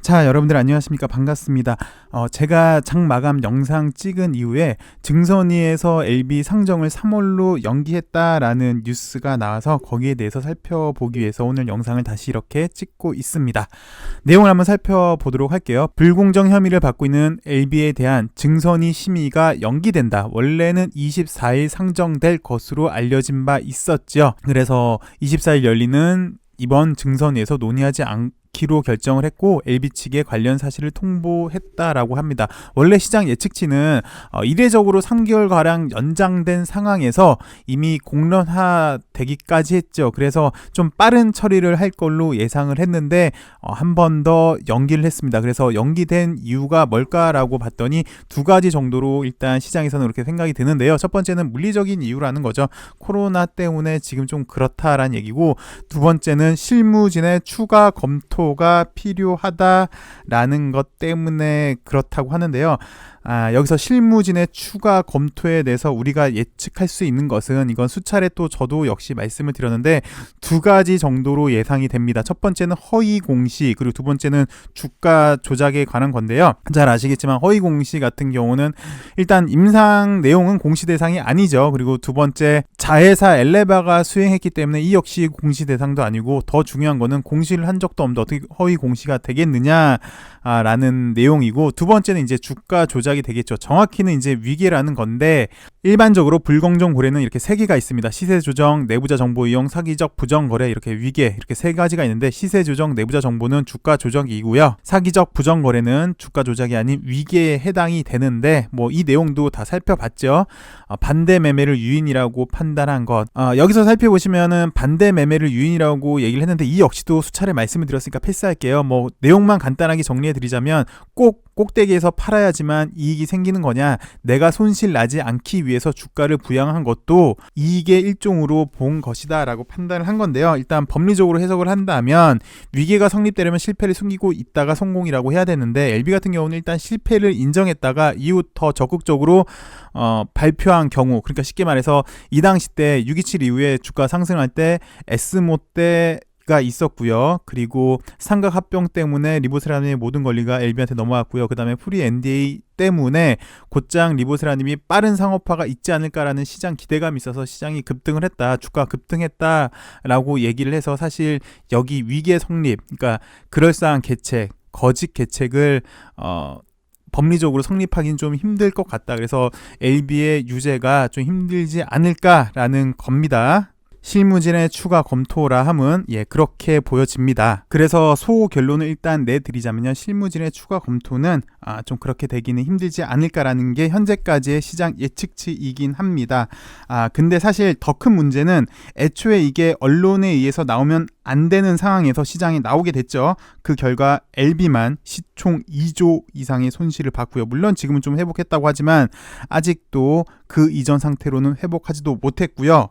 자, 여러분들 안녕하십니까? 반갑습니다. 제가 장 마감 영상 찍은 이후에 증선위에서 LB 상정을 3월로 연기했다라는 뉴스가 나와서 거기에 대해서 살펴보기 위해서 오늘 영상을 다시 이렇게 찍고 있습니다. 내용을 한번 살펴보도록 할게요. 불공정 혐의를 받고 있는 LB에 대한 증선위 심의가 연기된다. 원래는 24일 상정될 것으로 알려진 바 있었죠. 그래서 24일 열리는 이번 증선위에서 논의하지 않기로 결정을 했고 LB 측에 관련 사실을 통보했다라고 합니다. 원래 시장 예측치는 이례적으로 3개월가량 연장된 상황에서 이미 공론화되기까지 했죠. 그래서 좀 빠른 처리를 할 걸로 예상을 했는데 한 번 더 연기를 했습니다. 그래서 연기된 이유가 뭘까라고 봤더니 두 가지 정도로 일단 시장에서는 그렇게 생각이 드는데요. 첫 번째는 물리적인 이유라는 거죠. 코로나 때문에 지금 좀 그렇다라는 얘기고, 두 번째는 실무진의 추가 검토가 필요하다라는 것 때문에 그렇다고 하는데요. 여기서 실무진의 추가 검토에 대해서 우리가 예측할 수 있는 것은, 이건 수차례 또 저도 역시 말씀을 드렸는데 두 가지 정도로 예상이 됩니다. 첫 번째는 허위 공시, 그리고 두 번째는 주가 조작에 관한 건데요. 잘 아시겠지만 허위 공시 같은 경우는 일단 임상 내용은 공시 대상이 아니죠. 그리고 두 번째, 자회사 엘레바가 수행했기 때문에 이 역시 공시 대상도 아니고, 더 중요한 거는 공시를 한 적도 없는데 어떻게 허위 공시가 되겠느냐 라는 내용이고, 두 번째는 이제 주가 조작이 되겠죠. 정확히는 이제 위계라는 건데, 일반적으로 불공정 거래는 이렇게 세 개가 있습니다. 시세 조정, 내부자 정보 이용, 사기적 부정 거래, 이렇게 위계, 이렇게 세 가지가 있는데, 시세 조정, 내부자 정보는 주가 조작이고요. 사기적 부정 거래는 주가 조작이 아닌 위계에 해당이 되는데, 뭐 이 내용도 다 살펴봤죠. 반대 매매를 유인이라고 판단한 것. 여기서 살펴보시면은 반대 매매를 유인이라고 얘기를 했는데, 이 역시도 수차례 말씀을 드렸으니까 패스할게요. 뭐 내용만 간단하게 정리해 드리자면, 꼭 꼭대기에서 팔아야지만 이익이 생기는 거냐, 내가 손실 나지 않기 위해서 주가를 부양한 것도 이익의 일종으로 본 것이다 라고 판단을 한 건데요. 일단 법리적으로 해석을 한다면 위계가 성립되려면 실패를 숨기고 있다가 성공이라고 해야 되는데, LB 같은 경우는 일단 실패를 인정했다가 이후 더 적극적으로 발표한 경우, 그러니까 쉽게 말해서 이 당시 때 6.27 이후에 주가 상승할 때 S모 때가 있었고요. 그리고 삼각 합병 때문에 리보세라님의 모든 권리가 LB한테 넘어왔고요. 그 다음에 프리 NDA 때문에 곧장 리보세라님이 빠른 상업화가 있지 않을까라는 시장 기대감이 있어서 시장이 급등을 했다, 주가 급등했다라고 얘기를 해서, 사실 여기 위계 성립, 그러니까 그럴싸한 계책, 거짓 계책을 법리적으로 성립하기는 좀 힘들 것 같다. 그래서 LB의 유죄가 좀 힘들지 않을까라는 겁니다. 실무진의 추가 검토라 함은 그렇게 보여집니다. 그래서 소 결론을 일단 내드리자면요, 실무진의 추가 검토는 좀 그렇게 되기는 힘들지 않을까라는 게 현재까지의 시장 예측치이긴 합니다. 근데 사실 더 큰 문제는 애초에 이게 언론에 의해서 나오면 안 되는 상황에서 시장에 나오게 됐죠. 그 결과 LB만 시총 2조 이상의 손실을 봤고요. 물론 지금은 좀 회복했다고 하지만 아직도 그 이전 상태로는 회복하지도 못했고요.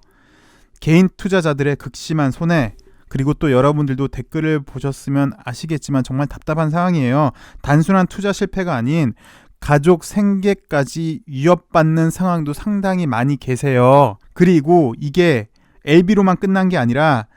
개인 투자자들의 극심한 손해, 그리고 또 여러분들도 댓글을 보셨으면 아시겠지만 정말 답답한 상황이에요. 단순한 투자 실패가 아닌 가족 생계까지 위협받는 상황도 상당히 많이 계세요. 그리고 이게 LB로만 끝난 게 아니라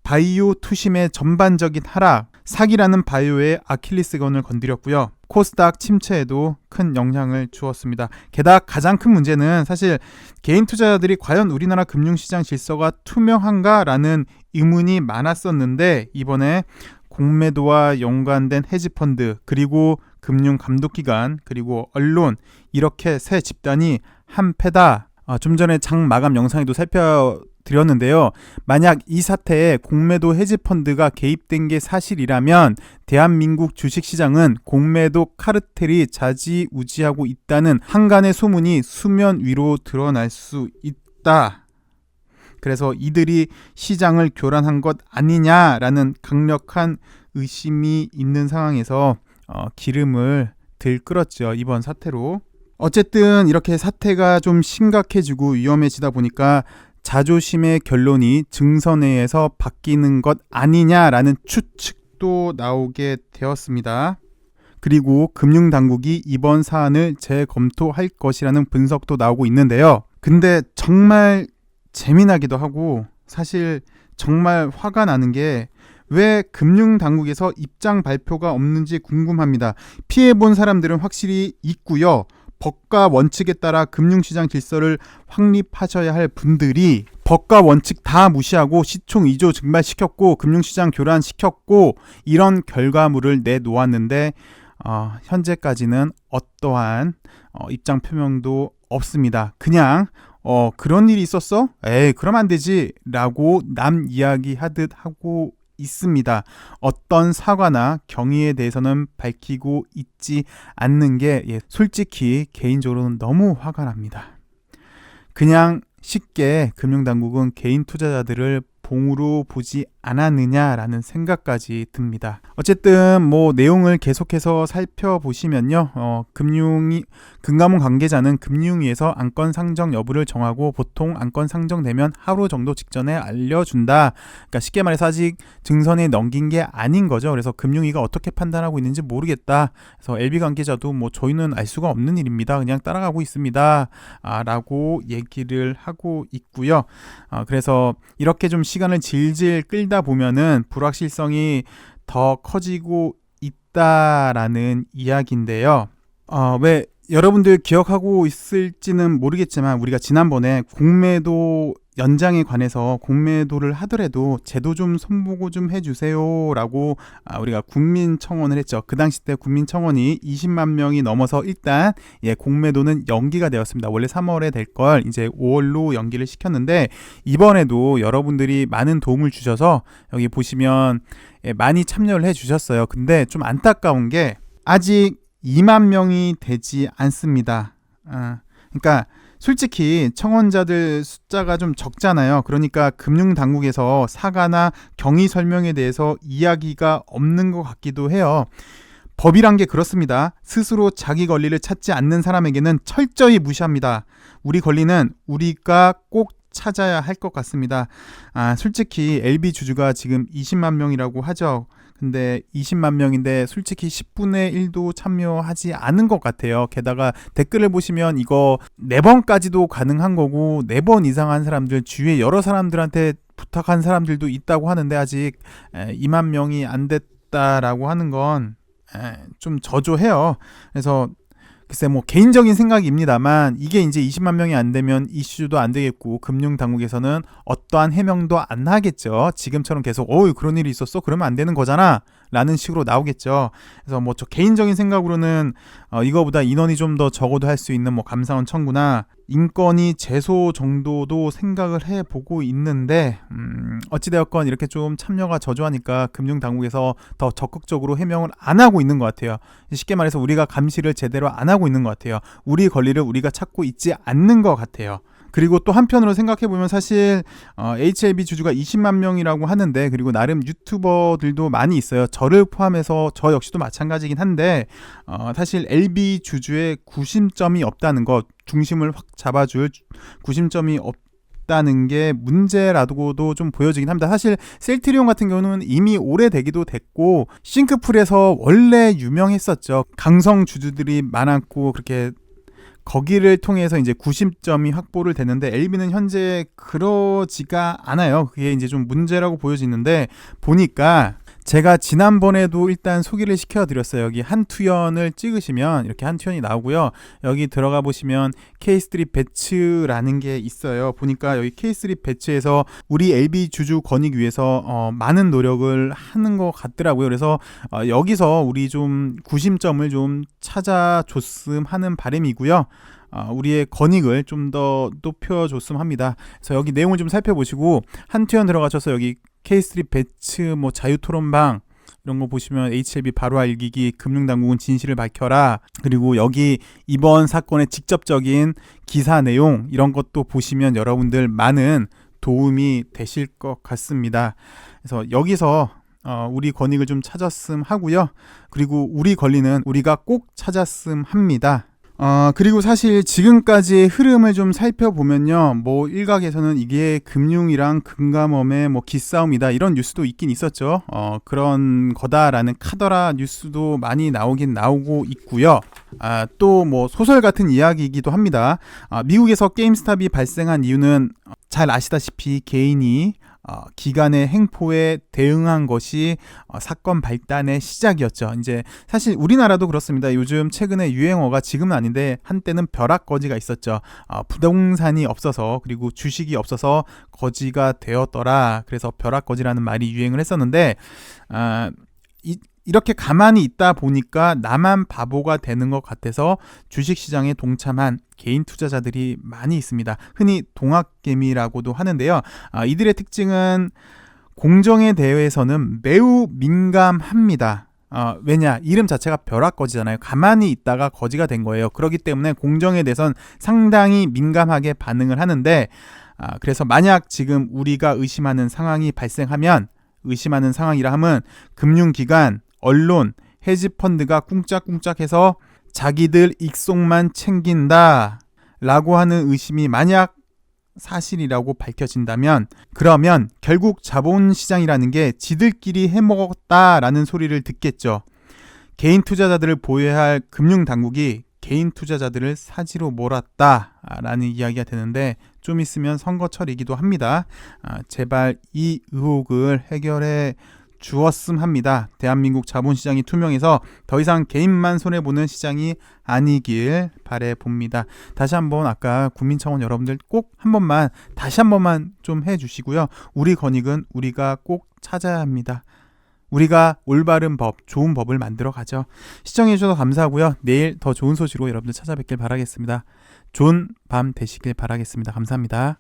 바이오 투심의 전반적인 하락, 사기라는 바이오의 아킬리스건을 건드렸고요. 코스닥 침체에도 큰 영향을 주었습니다. 게다가 가장 큰 문제는 사실 개인 투자자들이 과연 우리나라 금융시장 질서가 투명한가라는 의문이 많았었는데, 이번에 공매도와 연관된 헤지펀드, 그리고 금융감독기관, 그리고 언론, 이렇게 세 집단이 한패다. 좀 전에 장 마감 영상에도 살펴드렸는데요. 만약 이 사태에 공매도 헤지펀드가 개입된 게 사실이라면 대한민국 주식시장은 공매도 카르텔이 좌지우지하고 있다는 한간의 소문이 수면 위로 드러날 수 있다. 그래서 이들이 시장을 교란한 것 아니냐라는 강력한 의심이 있는 상황에서 기름을 들끓었죠, 이번 사태로. 어쨌든 이렇게 사태가 좀 심각해지고 위험해지다 보니까 자조심의 결론이 증선회에서 바뀌는 것 아니냐라는 추측도 나오게 되었습니다. 그리고 금융당국이 이번 사안을 재검토할 것이라는 분석도 나오고 있는데요. 근데 정말 재미나기도 하고 사실 정말 화가 나는 게, 왜 금융당국에서 입장 발표가 없는지 궁금합니다. 피해본 사람들은 확실히 있고요. 법과 원칙에 따라 금융시장 질서를 확립하셔야 할 분들이 법과 원칙 다 무시하고 시총 2조 증발시켰고 금융시장 교란시켰고 이런 결과물을 내놓았는데 현재까지는 어떠한 입장 표명도 없습니다. 그냥 그런 일이 있었어? 에이 그럼 안 되지 라고 남 이야기하듯 하고 있습니다. 어떤 사과나 경위에 대해서는 밝히고 있지 않는 게 솔직히 개인적으로는 너무 화가 납니다. 그냥 쉽게 금융당국은 개인 투자자들을 봉으로 보지 않았느냐라는 생각까지 듭니다. 어쨌든 뭐 내용을 계속해서 살펴보시면요. 금감원 관계자는 금융위에서 안건 상정 여부를 정하고 보통 안건 상정되면 하루 정도 직전에 알려준다. 그러니까 쉽게 말해서 아직 증선에 넘긴 게 아닌 거죠. 그래서 금융위가 어떻게 판단하고 있는지 모르겠다. 그래서 LB 관계자도 뭐 저희는 알 수가 없는 일입니다. 그냥 따라가고 있습니다. 라고 얘기를 하고 있고요. 그래서 이렇게 좀 시간을 질질 끌다 보면은 불확실성이 더 커지고 있다라는 이야기인데요. 왜 여러분들 기억하고 있을지는 모르겠지만 우리가 지난번에 공매도 연장에 관해서 공매도를 하더라도 제도 좀 손보고 좀 해주세요 라고 우리가 국민청원을 했죠. 그 당시 때 국민청원이 20만 명이 넘어서 일단 공매도는 연기가 되었습니다. 원래 3월에 될 걸 이제 5월로 연기를 시켰는데 이번에도 여러분들이 많은 도움을 주셔서 여기 보시면 많이 참여를 해주셨어요. 근데 좀 안타까운 게 아직 2만 명이 되지 않습니다. 그러니까 솔직히 청원자들 숫자가 좀 적잖아요. 그러니까 금융당국에서 사과나 경위 설명에 대해서 이야기가 없는 것 같기도 해요. 법이란 게 그렇습니다. 스스로 자기 권리를 찾지 않는 사람에게는 철저히 무시합니다. 우리 권리는 우리가 꼭 찾아야 할 것 같습니다. 솔직히 LB 주주가 지금 20만 명이라고 하죠. 근데 20만 명인데 솔직히 10분의 1도 참여하지 않은 것 같아요. 게다가 댓글을 보시면 이거 4번까지도 가능한 거고 4번 이상 한 사람들 주위에 여러 사람들한테 부탁한 사람들도 있다고 하는데 아직 2만 명이 안 됐다라고 하는 건 좀 저조해요. 그래서 글쎄 뭐 개인적인 생각입니다만 이게 이제 20만 명이 안 되면 이슈도 안 되겠고 금융당국에서는 어떠한 해명도 안 하겠죠. 지금처럼 계속 그런 일이 있었어? 그러면 안 되는 거잖아 라는 식으로 나오겠죠. 그래서 뭐 저 개인적인 생각으로는 이거보다 인원이 좀 더 적어도 할 수 있는 뭐 감사원 청구나 인건위 제소 정도도 생각을 해보고 있는데 어찌되었건 이렇게 좀 참여가 저조하니까 금융당국에서 더 적극적으로 해명을 안 하고 있는 것 같아요. 쉽게 말해서 우리가 감시를 제대로 안 하고 있는 것 같아요. 우리 권리를 우리가 찾고 있지 않는 것 같아요. 그리고 또 한편으로 생각해보면 사실 HLB 주주가 20만 명이라고 하는데 그리고 나름 유튜버들도 많이 있어요. 저를 포함해서 저 역시도 마찬가지긴 한데 사실 LB 주주의 구심점이 없다는 것, 중심을 확 잡아줄 구심점이 없다는 게 문제라고도 좀 보여지긴 합니다. 사실 셀트리온 같은 경우는 이미 오래되기도 됐고 싱크풀에서 원래 유명했었죠. 강성 주주들이 많았고 그렇게 거기를 통해서 이제 구심점이 확보를 됐는데 LB는 현재 그러지가 않아요. 그게 이제 좀 문제라고 보여지는데 보니까 제가 지난번에도 일단 소개를 시켜드렸어요. 여기 한투연을 찍으시면 이렇게 한투연이 나오고요. 여기 들어가 보시면 K3 배츠라는 게 있어요. 보니까 여기 K3 배츠에서 우리 LB 주주 권익 위해서 많은 노력을 하는 것 같더라고요. 그래서 여기서 우리 좀 구심점을 좀 찾아줬음 하는 바람이고요. 우리의 권익을 좀 더 높여줬음 합니다. 그래서 여기 내용을 좀 살펴보시고 한투연 들어가셔서 여기 K3 배츠 뭐 자유토론방 이런 거 보시면 HLB 바로 알기기 금융당국은 진실을 밝혀라 그리고 여기 이번 사건의 직접적인 기사 내용 이런 것도 보시면 여러분들 많은 도움이 되실 것 같습니다. 그래서 여기서 우리 권익을 좀 찾았음 하고요. 그리고 우리 권리는 우리가 꼭 찾았음 합니다. 그리고 사실 지금까지의 흐름을 좀 살펴보면요. 뭐 일각에서는 이게 금융이랑 금감원의 뭐 기싸움이다 이런 뉴스도 있긴 있었죠. 그런 거다라는 카더라 뉴스도 많이 나오긴 나오고 있고요. 또 뭐 소설 같은 이야기이기도 합니다. 미국에서 게임스탑이 발생한 이유는 잘 아시다시피 개인이 기관의 행포에 대응한 것이 사건 발단의 시작이었죠. 이제 사실 우리나라도 그렇습니다. 요즘 최근에 유행어가 지금은 아닌데 한때는 벼락거지가 있었죠. 부동산이 없어서 그리고 주식이 없어서 거지가 되었더라. 그래서 벼락거지라는 말이 유행을 했었는데 이렇게 가만히 있다 보니까 나만 바보가 되는 것 같아서 주식시장에 동참한 개인 투자자들이 많이 있습니다. 흔히 동학개미라고도 하는데요. 이들의 특징은 공정에 대해서는 매우 민감합니다. 왜냐? 이름 자체가 벼락거지잖아요. 가만히 있다가 거지가 된 거예요. 그렇기 때문에 공정에 대해서는 상당히 민감하게 반응을 하는데 그래서 만약 지금 우리가 의심하는 상황이 발생하면 의심하는 상황이라 함은 금융기관, 언론, 헤지펀드가 꿍짝꿍짝해서 자기들 익속만 챙긴다 라고 하는 의심이 만약 사실이라고 밝혀진다면 그러면 결국 자본시장이라는 게 지들끼리 해먹었다라는 소리를 듣겠죠. 개인 투자자들을 보호할 금융당국이 개인 투자자들을 사지로 몰았다라는 이야기가 되는데 좀 있으면 선거철이기도 합니다. 제발 이 의혹을 해결해 주었음 합니다. 대한민국 자본시장이 투명해서 더 이상 개인만 손해보는 시장이 아니길 바라봅니다. 다시 한번 아까 국민청원 여러분들 꼭 다시 한 번만 좀 해주시고요. 우리 권익은 우리가 꼭 찾아야 합니다. 우리가 올바른 법, 좋은 법을 만들어 가죠. 시청해주셔서 감사하고요. 내일 더 좋은 소식으로 여러분들 찾아뵙길 바라겠습니다. 좋은 밤 되시길 바라겠습니다. 감사합니다.